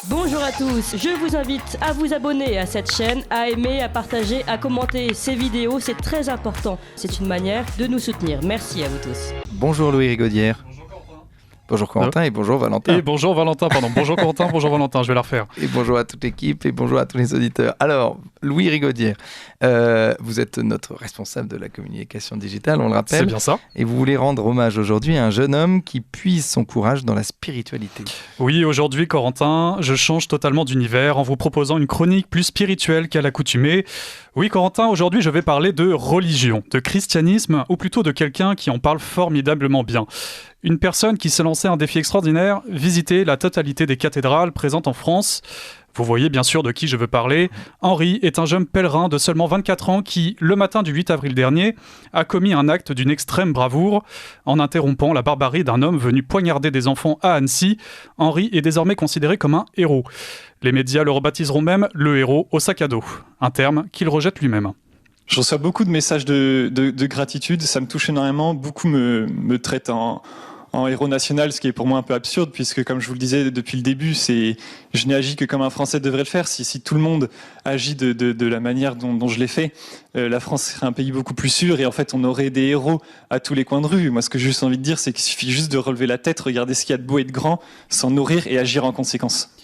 Bonjour à tous, je vous invite à vous abonner à cette chaîne, à aimer, à partager, à commenter ces vidéos, c'est très important. C'est une manière de nous soutenir. Merci à vous tous. Bonjour Louis Rigaudière. Bonjour Corentin et bonjour Valentin. Et bonjour Valentin, pardon. Bonjour Corentin, bonjour Valentin, je vais la refaire. Et bonjour à toute l'équipe et bonjour à tous les auditeurs. Alors, Louis Rigaudière, vous êtes notre responsable de la communication digitale, on le rappelle. C'est bien ça. Et vous voulez rendre hommage aujourd'hui à un jeune homme qui puise son courage dans la spiritualité. Oui, aujourd'hui Corentin, je change totalement d'univers en vous proposant une chronique plus spirituelle qu'à l'accoutumée. Oui Corentin, aujourd'hui je vais parler de religion, de christianisme, ou plutôt de quelqu'un qui en parle formidablement bien. Une personne qui s'est lancé un défi extraordinaire, visiter la totalité des cathédrales présentes en France. Vous voyez bien sûr de qui je veux parler. Henri est un jeune pèlerin de seulement 24 ans qui, le matin du 8 avril dernier, a commis un acte d'une extrême bravoure. En interrompant la barbarie d'un homme venu poignarder des enfants à Annecy, Henri est désormais considéré comme un héros. Les médias le rebaptiseront même le héros au sac à dos, un terme qu'il rejette lui-même. Je reçois beaucoup de messages de gratitude, ça me touche énormément. Beaucoup me traitent en héros national, ce qui est pour moi un peu absurde, puisque comme je vous le disais depuis le début, je n'ai agi que comme un Français devrait le faire. Si tout le monde agit de la manière dont je l'ai fait, la France serait un pays beaucoup plus sûr et en fait on aurait des héros à tous les coins de rue. Moi ce que j'ai juste envie de dire, c'est qu'il suffit juste de relever la tête, regarder ce qu'il y a de beau et de grand, s'en nourrir et agir en conséquence.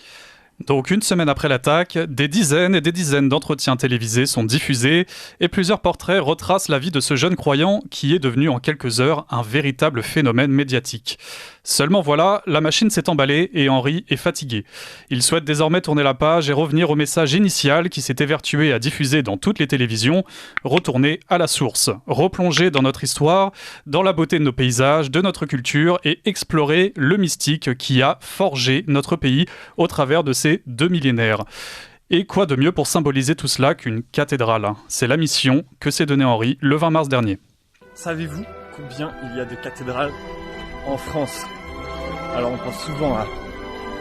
Donc une semaine après l'attaque, des dizaines et des dizaines d'entretiens télévisés sont diffusés et plusieurs portraits retracent la vie de ce jeune croyant qui est devenu en quelques heures un véritable phénomène médiatique. Seulement voilà, la machine s'est emballée et Henri est fatigué. Il souhaite désormais tourner la page et revenir au message initial qui s'est évertué à diffuser dans toutes les télévisions, retourner à la source, replonger dans notre histoire, dans la beauté de nos paysages, de notre culture et explorer le mystique qui a forgé notre pays au travers de ces 2 millénaires. Et quoi de mieux pour symboliser tout cela qu'une cathédrale ? C'est la mission que s'est donnée Henri le 20 mars dernier. Savez-vous combien il y a de cathédrales en France ? Alors on pense souvent à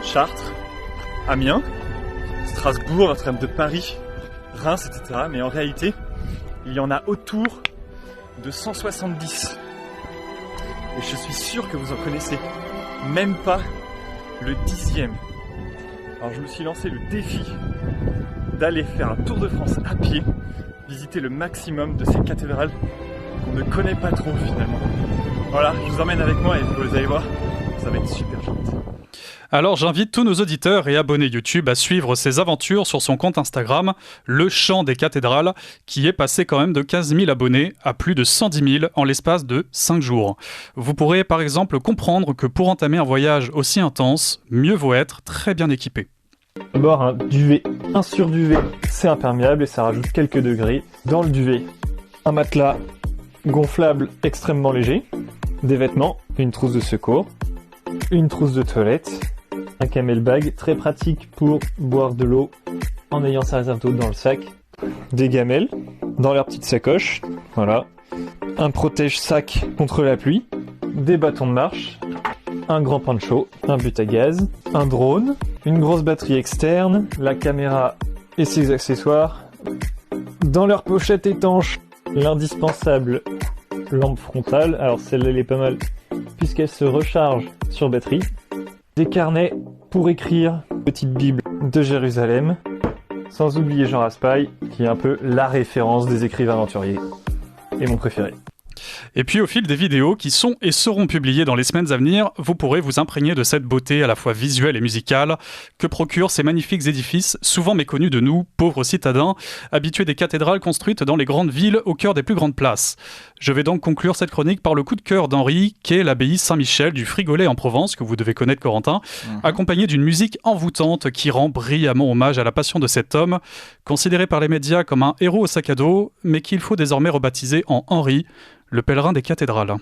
Chartres, Amiens, Strasbourg, Notre-Dame de Paris, Reims, etc. Mais en réalité, il y en a autour de 170. Et je suis sûr que vous en connaissez même pas le 10e. Alors je me suis lancé le défi d'aller faire un tour de France à pied, visiter le maximum de ces cathédrales qu'on ne connaît pas trop finalement. Voilà, je vous emmène avec moi et vous allez voir, ça va être super chouette. Alors j'invite tous nos auditeurs et abonnés YouTube à suivre ses aventures sur son compte Instagram, Le Chant des Cathédrales, qui est passé quand même de 15 000 abonnés à plus de 110 000 en l'espace de 5 jours. Vous pourrez par exemple comprendre que pour entamer un voyage aussi intense, mieux vaut être très bien équipé. D'abord un duvet, un surduvet, c'est imperméable et ça rajoute quelques degrés. Dans le duvet, un matelas gonflable extrêmement léger, des vêtements, une trousse de secours, une trousse de toilette, un camel bag très pratique pour boire de l'eau en ayant sa réserve d'eau dans le sac, des gamelles dans leur petite sacoche, voilà, un protège-sac contre la pluie, des bâtons de marche, un grand poncho, un but à gaz, un drone, une grosse batterie externe, la caméra et ses accessoires, dans leur pochette étanche, l'indispensable lampe frontale, alors celle-là elle est pas mal puisqu'elle se recharge sur batterie, des carnets pour écrire, petite bible de Jérusalem, sans oublier Jean Raspail qui est un peu la référence des écrivains aventuriers et mon préféré. Et puis au fil des vidéos qui sont et seront publiées dans les semaines à venir, vous pourrez vous imprégner de cette beauté à la fois visuelle et musicale que procurent ces magnifiques édifices, souvent méconnus de nous, pauvres citadins, habitués des cathédrales construites dans les grandes villes au cœur des plus grandes places. Je vais donc conclure cette chronique par le coup de cœur d'Henri, qu'est l'abbaye Saint-Michel du Frigolet en Provence, que vous devez connaître Corentin, accompagné d'une musique envoûtante qui rend brillamment hommage à la passion de cet homme, considéré par les médias comme un héros au sac à dos, mais qu'il faut désormais rebaptiser en Henri, le pèlerin des cathédrales.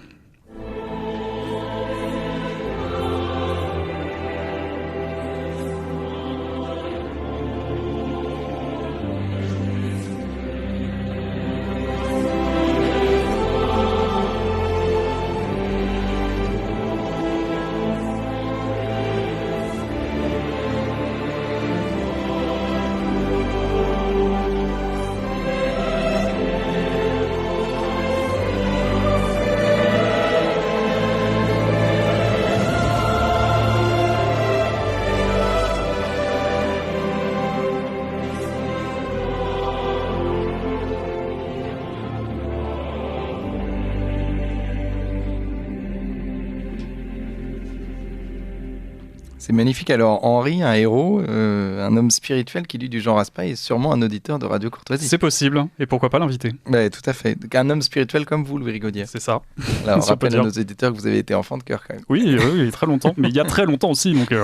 C'est magnifique. Alors, Henri, un héros, un homme spirituel qui, lui, du genre Raspail, est sûrement un auditeur de Radio Courtoisie. C'est possible, et pourquoi pas l'inviter? Ouais, tout à fait. Donc, un homme spirituel comme vous, Louis Rigaudière. C'est ça. Là, on Si on peut rappelle à dire. nos auditeurs que vous avez été enfant de cœur, quand même. Oui, il y a très longtemps, mais il y a très longtemps aussi. Donc,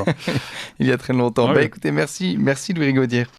Il y a très longtemps. Ouais. Écoutez, merci Louis Rigaudière.